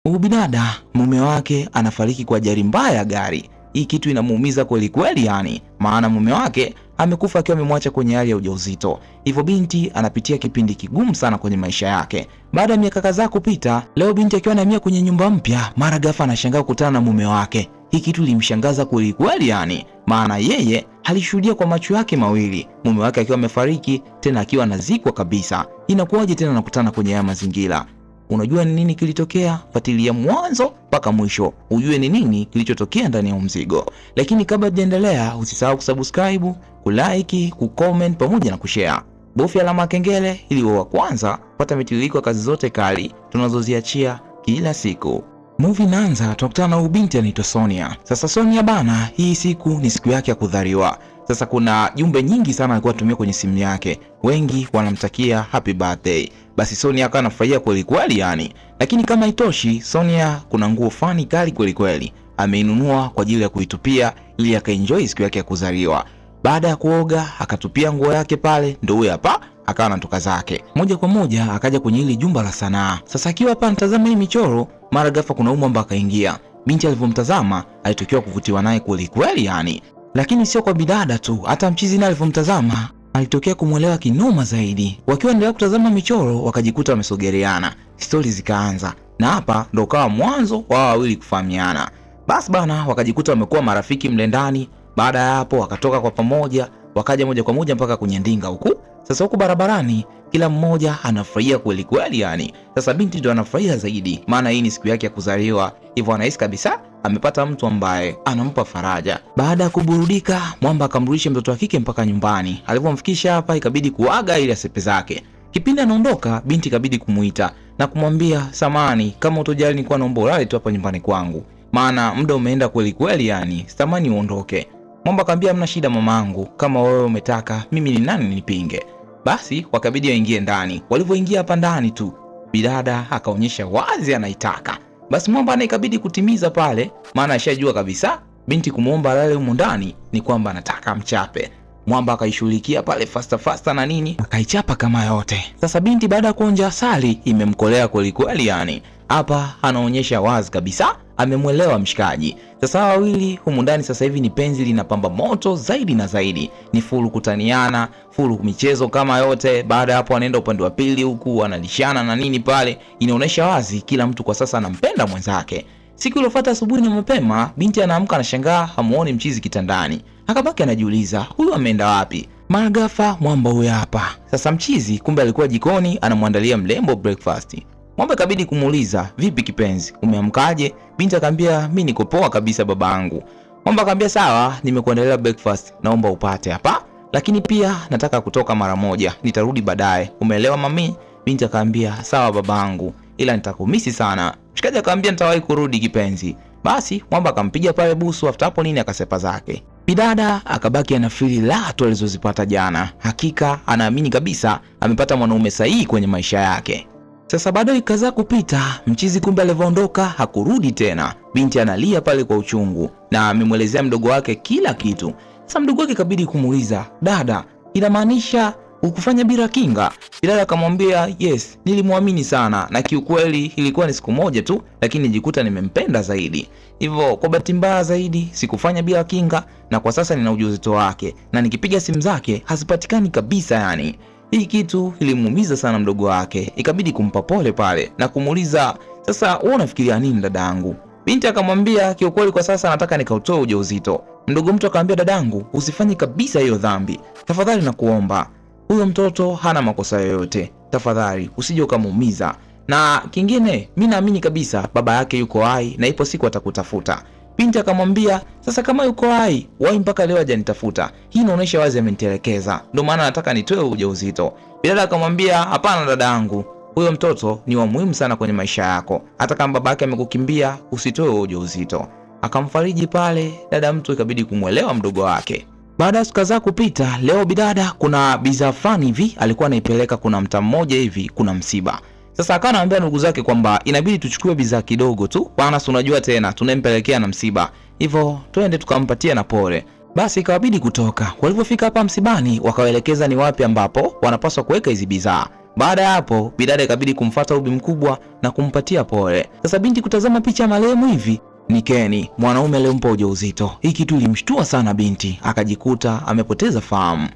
Huyu bidada mume wake anafariki kwa ajali mbaya ya gari. Hii kitu inamuumiza kweli kweli yani, maana mume wake amekufa akiwa amemwacha kwenye hali ya ujauzito. Hivyo binti anapitia kipindi kigumu sana kwenye maisha yake. Baada ya miaka kadhaa kupita, leo binti akiwa anahamia kwenye nyumba mpya, mara ghafla anashangaa kukutana na mume wake. Hii kitu ilimshangaza kweli kweli yani, maana yeye alishuhudia kwa macho yake mawili mume wake akiwa amefariki, tena akiwa anazikwa kabisa. Inakuwaje tena nakutana kwenye haya mazingira? Unajua ni nini kilitokea? Fuatilia mwanzo mpaka mwisho ujue ni nini kilichotokea ndani ya mzigo. Lakini kabla tuendelea, usisahau kusubscribe, kulike, kucomment pamoja na kushare. Bofya alama ya kengele ili uwe wa kwanza kupata mitiririko ya kazi zote kali tunazoziachia kila siku. Movie inaanza, tunakutana na binti anaitwa Sonia. Sasa Sonia bana, hii siku ni siku yake ya kuzaliwa. Sasa kuna jumbe nyingi sana alikuwa anatumia kwenye simu yake. Wengi wanamtakia happy birthday. Basi Sonia akawa anafurahia kweli kweli yani. Lakini kama haitoshi, Sonia kuna nguo fani kali kweli kweli ameinunua kwa ajili ya kuitupia ili akaenjoy siku yake ya kuzaliwa. Baada ya kuoga akatupia nguo yake pale, ndio huyo hapa akawa anatoka zake. Moja kwa moja akaja kwenye ile jumba la sanaa. Sasa akiwa hapa anatazama hii michoro, mara ghafla kuna mwamba akaingia. Binti alivyomtazama alitokiwa kuvutiwa naye kweli kweli yani. Lakini sio kwa bidada tu, hata mchizi naye alivyomtazama alitokea kumuelewa kinoma zaidi. Wakiwa endelea kutazama michoro wakajikuta wamesogeleana. Stori zikaanza. Na hapa ndo kawa mwanzo wa wawili kufahamiana. Basi bana wakajikuta wamekuwa marafiki mle ndani. Baada ya hapo wakatoka kwa pamoja, wakaja moja kwa moja mpaka kwenye ndinga huku. Sasa huku barabarani kila mmoja anafurahia kweli kweli yani. Sasa binti ndo anafurahia zaidi, maana hii ni siku yake ya kuzaliwa. Hivyo anahisi kabisa amepata mtu ambaye anampa faraja. Baada ya kuburudika, mwamba akamrudisha mtoto wa kike mpaka nyumbani. Alipomfikisha hapa ikabidi kuaga ili asepe zake. Kipindi anaondoka, binti ikabidi kumuita na kumwambia, "Samani, kama utojali nilikuwa naomba ulale tu hapa nyumbani kwangu. Maana muda umeenda kweli kweli yani, sitamani uondoke." Mwamba akamwambia, "Hamna shida mamangu, kama wewe umetaka, mimi ni nani nipinge?" Basi wakabidi waingie ndani. Walivyoingia hapa ndani tu, bidada akaonyesha wazi anaitaka. Basi mwamba naye ikabidi kutimiza pale, maana ashajua kabisa binti kumuomba alale humo ndani ni kwamba anataka mchape. Mwamba akaishughulikia pale fasta na nini, akaichapa kama yote. Sasa binti baada ya kuonja asali imemkolea kweli kweli yani. Hapa anaonyesha wazi kabisa amemwelewa mshikaji. Sasa wawili humu ndani sasa hivi ni penzi linapamba moto zaidi na zaidi. Ni fulu kutaniana, fulu michezo kama yote. Baada hapo anaenda upande wa pili huku analishana na nini pale. Inaonyesha wazi kila mtu kwa sasa anampenda mwenzake. Siku iliyofuata asubuhi na mapema, binti anaamka anashangaa hamuoni mchizi kitandani. Akabaki anajiuliza, huyu ameenda wapi? Mara ghafla mwamba huyu hapa. Sasa mchizi kumbe alikuwa jikoni anamwandalia mlembo breakfast. Mwamba kabidi kumuuliza, "Vipi kipenzi? Umeamkaje?" Binti akamwambia, "Mimi niko poa kabisa babangu." Mwamba akamwambia, "Sawa, nimekuandalia breakfast, naomba upate hapa. Lakini pia nataka kutoka mara moja, nitarudi baadaye. Umeelewa mami?" Binti akamwambia, "Sawa babangu, ila nitakumisi sana." Mshikaji akamwambia, "Nitawahi kurudi kipenzi." Basi Mwamba akampiga pale busu, after hapo nini akasepa zake. Bidada akabaki anafili la tu alizozipata jana. Hakika anaamini kabisa amepata mwanaume sahihi kwenye maisha yake. Sasa baada ya kadhaa kupita, mchizi kumbe alivyoondoka hakurudi tena. Binti analia pale kwa uchungu na amemwelezea mdogo wake kila kitu. Sasa mdogo wake kabidi kumuuliza, "Dada, inamaanisha ukufanya bila kinga?" Bidada akamwambia, "Yes, nilimwamini sana na kiukweli ilikuwa ni siku moja tu, lakini nijikuta nimempenda zaidi. Hivyo kwa bahati mbaya zaidi sikufanya bila kinga na kwa sasa nina ujauzito wake na nikipiga simu zake hazipatikani kabisa yani." Hii kitu ilimuumiza sana mdogo wake. Ikabidi kumpa pole pale na kumuuliza, "Sasa wewe unafikiria nini dadangu?" Binti akamwambia, "Kiukweli kwa sasa nataka nikautoe ujauzito." Mdogo mtu akamwambia, "Dadangu, usifanye kabisa hiyo dhambi. Tafadhali nakuomba. Huyo mtoto hana makosa yoyote. Tafadhali usije ukamuumiza. Na kingine, mimi naamini kabisa baba yake yuko hai na ipo siku atakutafuta." Binti akamwambia, "Sasa kama yuko hai, wai mpaka leo hajanitafuta. Hii inaonyesha wazi amenitelekeza. Ndio maana nataka nitoe ujauzito." Bidada akamwambia, "Hapana dadangu, huyo mtoto ni wa muhimu sana kwenye maisha yako. Hata kama babake amekukimbia, usitoe ujauzito." Akamfariji pale, dada mtu ikabidi kumuelewa mdogo wake. Baada ya siku kadhaa kupita, leo bidada kuna bidhaa fulani hivi alikuwa anaipeleka, kuna mtaa mmoja hivi kuna msiba. Sasa akawa anaambia ndugu zake kwamba inabidi tuchukue bidhaa kidogo tu, bwana si unajua tena tunempelekea na msiba. Hivyo twende tukampatia na pole. Basi ikawabidi kutoka. Walipofika hapa msibani wakawaelekeza ni wapi ambapo wanapaswa kuweka hizi bidhaa. Baada ya hapo, bidada ikabidi kumfuata ubi mkubwa na kumpatia pole. Sasa binti kutazama picha ya marehemu hivi ni Kenny, mwanaume aliyempa ujauzito. Hii kitu ilimshtua sana binti, akajikuta amepoteza fahamu.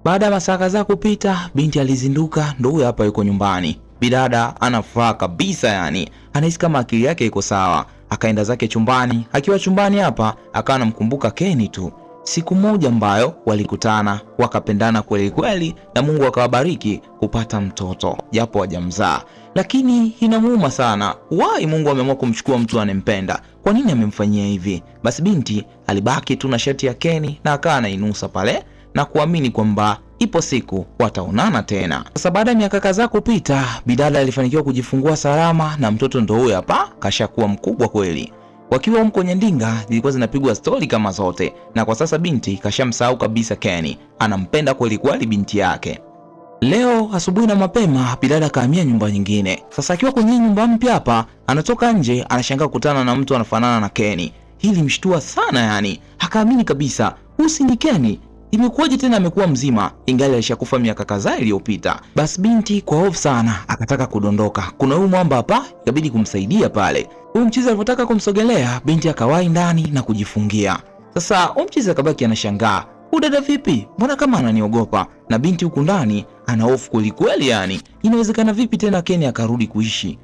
Baada ya masaa kadhaa kupita, binti alizinduka, ndio huyo hapa yuko nyumbani. Bidada ana furaha kabisa, yani anahisi kama akili yake iko sawa. Akaenda zake chumbani. Akiwa chumbani hapa akawa anamkumbuka Kenny tu. Siku moja ambayo walikutana, wakapendana kweli kweli, na Mungu akawabariki kupata mtoto japo hajamzaa. Lakini inamuuma sana, why Mungu ameamua kumchukua mtu anempenda? Kwa nini amemfanyia hivi? Basi binti alibaki tu na shati ya Kenny na akawa anainusa pale na kuamini kwamba ipo siku wataonana tena. Sasa baada ya miaka kadhaa kupita, bidada alifanikiwa kujifungua salama na mtoto ndo huyo hapa kashakuwa mkubwa kweli. Wakiwa kwenye ndinga zilikuwa zinapigwa stori kama zote, na kwa sasa binti kashamsahau kabisa Kenny, anampenda kweli kweli binti yake. Leo asubuhi na mapema bidada kahamia nyumba nyingine. Sasa akiwa kwenye nyumba mpya hapa, anatoka nje anashangaa kukutana na mtu anafanana na Kenny. Hili mshtua sana, yani hakaamini kabisa, huyu ni Kenny. Imekuwaje tena amekuwa mzima ingali alishakufa miaka kadhaa iliyopita? Basi binti kwa hofu sana akataka kudondoka. Kuna huyu mwamba hapa, ikabidi kumsaidia pale. Huyu mchizi alipotaka kumsogelea, binti akawahi ndani na kujifungia. Sasa huyu mchizi akabaki anashangaa, "Udada vipi? Mbona kama ananiogopa?" Na binti huku ndani ana hofu kweli kweli, yani inawezekana vipi tena Kenny akarudi kuishi?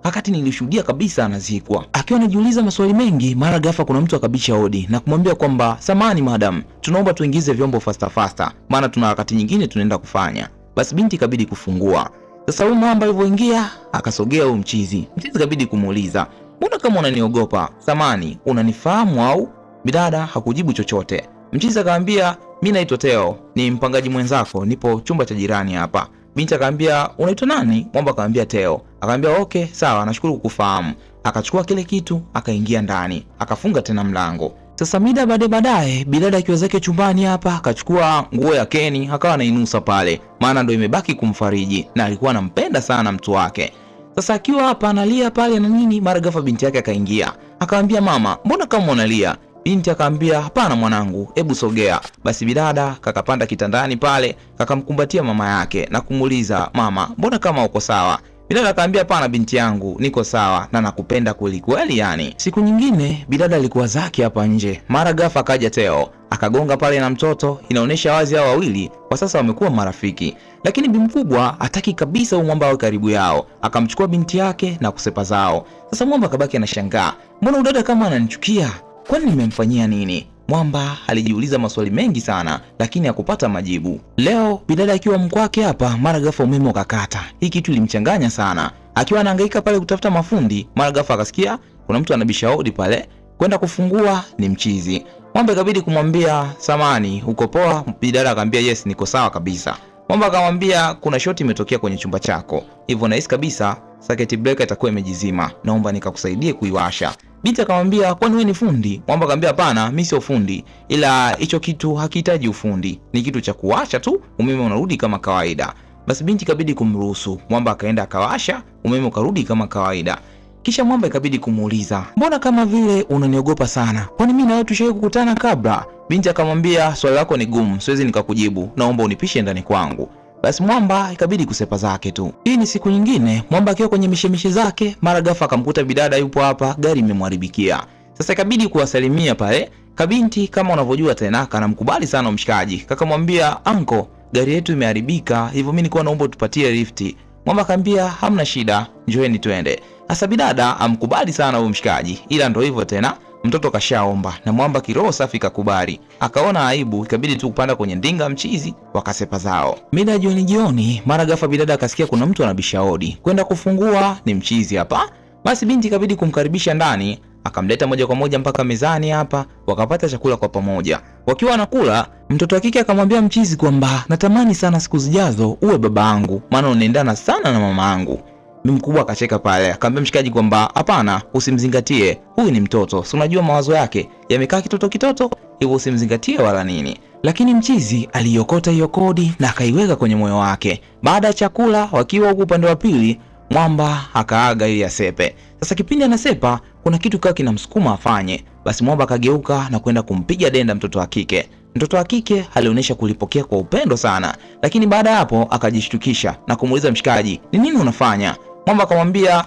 Wakati nilishuhudia kabisa anazikwa. Akiwa anajiuliza maswali mengi, mara ghafla kuna mtu akabisha hodi na kumwambia kwamba, "Samahani madam, tunaomba tuingize vyombo faster, maana tuna wakati nyingine tunaenda kufanya." Basi binti kabidi kufungua. Sasa huyu mwamba alivyoingia akasogea huyu mchizi. Mchizi kabidi kumuuliza, "Mbona kama unaniogopa? Samahani, unanifahamu au?" Bidada hakujibu chochote. Mchizi akamwambia, "Mimi naitwa Teo, ni mpangaji mwenzako, nipo chumba cha jirani hapa." Binti akamwambia, "Unaitwa nani?" Mwamba akamwambia Teo. Akamwambia, "Okay, sawa, nashukuru kukufahamu." Akachukua kile kitu, akaingia ndani, akafunga tena mlango. Sasa mida baadaye, bidada akiwa zake chumbani hapa, akachukua nguo ya Kenny, akawa anainusa pale, maana ndio imebaki kumfariji na alikuwa anampenda sana mtu wake. Sasa akiwa hapa analia pale na nini, mara ghafla binti yake akaingia. Akamwambia, "Mama, mbona kama unalia?" Binti akamwambia, "Hapana mwanangu, hebu sogea." Basi bidada kakapanda kitandani pale, kakamkumbatia mama yake na kumuuliza, "Mama, mbona kama uko sawa?" Bidada akamwambia, "Hapana binti yangu, niko sawa na nakupenda kweli kweli." Yani siku nyingine bidada alikuwa zake hapa nje, mara ghafla akaja Teo akagonga pale na mtoto. Inaonyesha wazi hao wawili kwa sasa wamekuwa marafiki, lakini bi mkubwa hataki kabisa mwamba awe karibu yao. Akamchukua binti yake na kusepa zao. Sasa mwamba akabaki anashangaa, "Mbona udada kama ananichukia? Kwani nimemfanyia nini?" Mwamba alijiuliza maswali mengi sana lakini hakupata majibu. Leo bidada akiwa mkwake hapa, mara ghafla umeme ukakata. Hii kitu ilimchanganya sana. Akiwa anahangaika pale kutafuta mafundi, mara ghafla akasikia kuna mtu anabisha hodi pale. Kwenda kufungua ni mchizi. Mwamba ikabidi kumwambia, "Samani, uko poa?" Bidada akamwambia, "Yes, niko sawa kabisa." Mwamba akamwambia, "Kuna shoti imetokea kwenye chumba chako. Hivyo nahisi kabisa circuit breaker itakuwa imejizima. Naomba nikakusaidie kuiwasha." Binti akamwambia, "Kwani wewe ni fundi?" Mwamba akamwambia, "Hapana, mimi sio fundi. Ila hicho kitu hakihitaji ufundi. Ni kitu cha kuwasha tu, umeme unarudi kama kawaida." Basi binti ikabidi kumruhusu. Mwamba akaenda akawasha, umeme ukarudi kama kawaida. Kisha Mwamba ikabidi kumuuliza, "Mbona kama vile unaniogopa sana? Kwani mimi na wewe tushawahi kukutana kabla?" Binti akamwambia, "Swali lako ni gumu, siwezi nikakujibu. Naomba unipishe ndani kwangu." Basi Mwamba ikabidi kusepa zake tu. Hii ni siku nyingine, Mwamba akiwa kwenye mishemishe zake, mara ghafla akamkuta bidada yupo hapa, gari imemharibikia. Sasa ikabidi kuwasalimia pale. Kabinti kama unavyojua tena kanamkubali sana mshikaji. Kakamwambia, "Anko, gari yetu imeharibika, hivyo mimi nilikuwa naomba tupatie lifti." Mwamba akamwambia, "Hamna shida, njoeni twende." Sasa bidada amkubali sana huyo mshikaji, ila ndo hivyo tena, mtoto kashaomba na Mwamba kiroho safi kakubali. Akaona aibu, ikabidi tu kupanda kwenye ndinga mchizi, wakasepa zao. Mida jioni, mara ghafla bidada akasikia kuna mtu anabisha hodi. Kwenda kufungua ni mchizi hapa. Basi binti ikabidi kumkaribisha ndani, akamleta moja kwa moja mpaka mezani hapa, wakapata chakula kwa pamoja. Wakiwa wanakula, mtoto wa kike akamwambia mchizi kwamba, "Natamani sana siku zijazo uwe baba yangu, maana unaendana sana na mama yangu." Mkubwa akacheka pale, akamwambia mshikaji kwamba, "Hapana, usimzingatie. Huyu ni mtoto. Si unajua mawazo yake yamekaa kitoto, hivyo usimzingatie wala nini." Lakini mchizi aliokota hiyo kodi na akaiweka kwenye moyo wake. Baada ya chakula, wakiwa huko upande wa pili, Mwamba akaaga ili asepe. Sasa kipindi anasepa, kuna kitu kama kinamsukuma afanye. Basi Mwamba akageuka na kwenda kumpiga denda mtoto wa kike. Mtoto wa kike alionyesha kulipokea kwa upendo sana, lakini baada ya hapo akajishtukisha na kumuuliza mshikaji, ni nini unafanya? Mwamba akamwambia,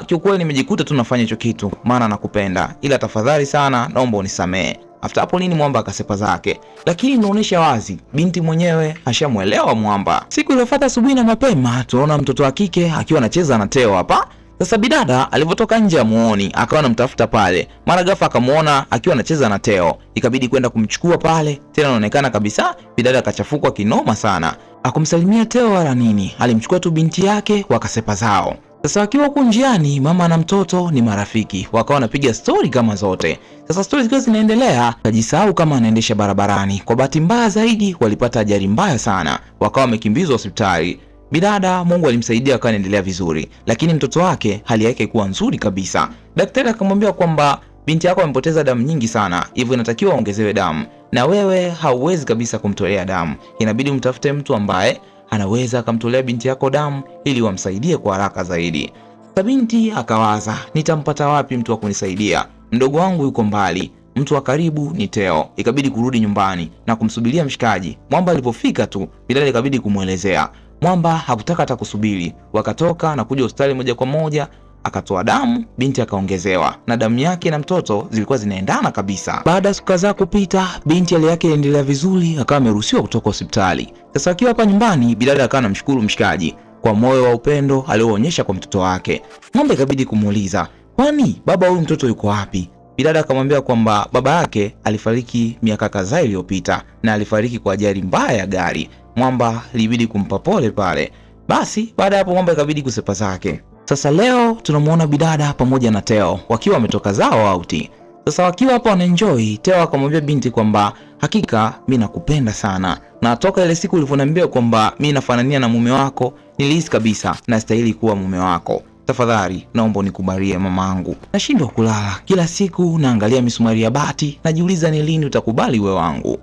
kiukweli nimejikuta tu nafanya hicho kitu maana nakupenda, ila tafadhali sana naomba unisamee. After hapo nini Mwamba akasepa zake, lakini inaonyesha wazi binti mwenyewe ashamuelewa Mwamba. Siku iliyofuata asubuhi na mapema tunaona mtoto wa kike akiwa anacheza na Teo hapa. Sasa bidada alivyotoka nje amuoni, akawa anamtafuta pale. Mara ghafla akamuona akiwa anacheza na Teo. Ikabidi kwenda kumchukua pale. Tena inaonekana kabisa bidada akachafukwa kinoma sana. Akumsalimia Teo wala nini. Alimchukua tu binti yake wakasepa zao. Sasa wakiwa huko njiani, mama na mtoto ni marafiki, wakawa wanapiga story kama zote. Sasa story zikiwa zinaendelea, kajisahau kama anaendesha barabarani. Kwa bahati mbaya zaidi walipata ajali mbaya sana, wakawa wamekimbizwa hospitali. Bidada Mungu alimsaidia akawa anaendelea vizuri, lakini mtoto wake hali yake ilikuwa nzuri kabisa. Daktari akamwambia kwamba binti yako amepoteza damu nyingi sana, hivyo inatakiwa aongezewe damu, na wewe hauwezi kabisa kumtolea damu. Inabidi umtafute mtu ambaye anaweza akamtolea binti yako damu ili wamsaidie kwa haraka zaidi. Sasa binti akawaza, nitampata wapi mtu wa kunisaidia? Mdogo wangu yuko mbali, mtu wa karibu ni Teo. Ikabidi kurudi nyumbani na kumsubiria mshikaji. Mwamba alipofika tu, bidada ikabidi kumuelezea. Mwamba hakutaka hata kusubiri, wakatoka na kuja hospitali moja kwa moja. Akatoa damu, binti akaongezewa, na damu yake na mtoto zilikuwa zinaendana kabisa. Baada ya siku kadhaa kupita, binti hali yake iliendelea vizuri, akawa ameruhusiwa kutoka hospitali. Sasa akiwa hapa nyumbani, bidada akawa anamshukuru mshikaji kwa moyo wa upendo alioonyesha kwa mtoto wake. Mwamba ikabidi kumuuliza, kwani baba huyu mtoto yuko wapi? Bidada akamwambia kwamba baba yake alifariki miaka kadhaa iliyopita na alifariki kwa ajali mbaya ya gari. Mwamba ilibidi kumpa pole pale. Basi baada ya hapo Mwamba ikabidi kusepa zake. Sasa leo tunamuona bidada pamoja na Teo wakiwa wametoka zao auti. Sasa wakiwa hapo wanaenjoy, Teo akamwambia binti kwamba hakika mimi nakupenda sana, na toka ile siku ulivyoniambia kwamba mimi nafanania na mume wako, nilihisi kabisa nastahili kuwa mume wako. Tafadhali naomba unikubalie mamangu. Nashindwa kulala, kila siku naangalia misumari ya bati, najiuliza ni lini utakubali uwe wangu.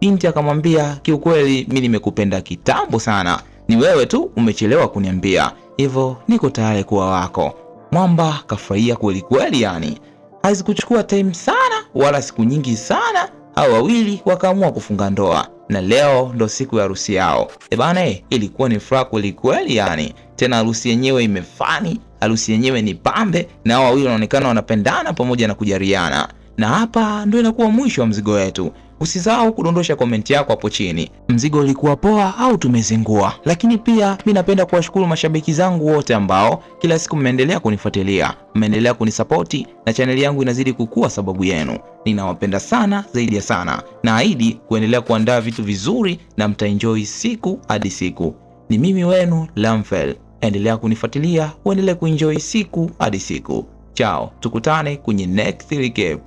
Binti akamwambia, kiukweli mimi nimekupenda kitambo sana, ni wewe tu umechelewa kuniambia, hivyo niko tayari kuwa wako. Mwamba kafurahia kweli kweli, yani hazikuchukua time sana wala siku nyingi sana, hao wawili wakaamua kufunga ndoa, na leo ndo siku ya harusi yao. Bana, ilikuwa ni furaha kweli kweli, yani tena harusi yenyewe imefani, harusi yenyewe ni pambe, na hao wawili wanaonekana wanapendana pamoja na kujariana. Na hapa ndio inakuwa mwisho wa mzigo wetu. Usisahau kudondosha komenti yako hapo chini. Mzigo ulikuwa poa au tumezingua? Lakini pia mimi napenda kuwashukuru mashabiki zangu wote ambao kila siku mmeendelea kunifuatilia, mmeendelea kunisapoti na chaneli yangu inazidi kukua sababu yenu. Ninawapenda sana zaidi ya sana. Naahidi kuendelea kuandaa vitu vizuri na mtaenjoy siku hadi siku. Ni mimi wenu Lamfel. Endelea kunifuatilia, uendelee kuenjoy siku hadi siku. Chao, tukutane kwenye next recap.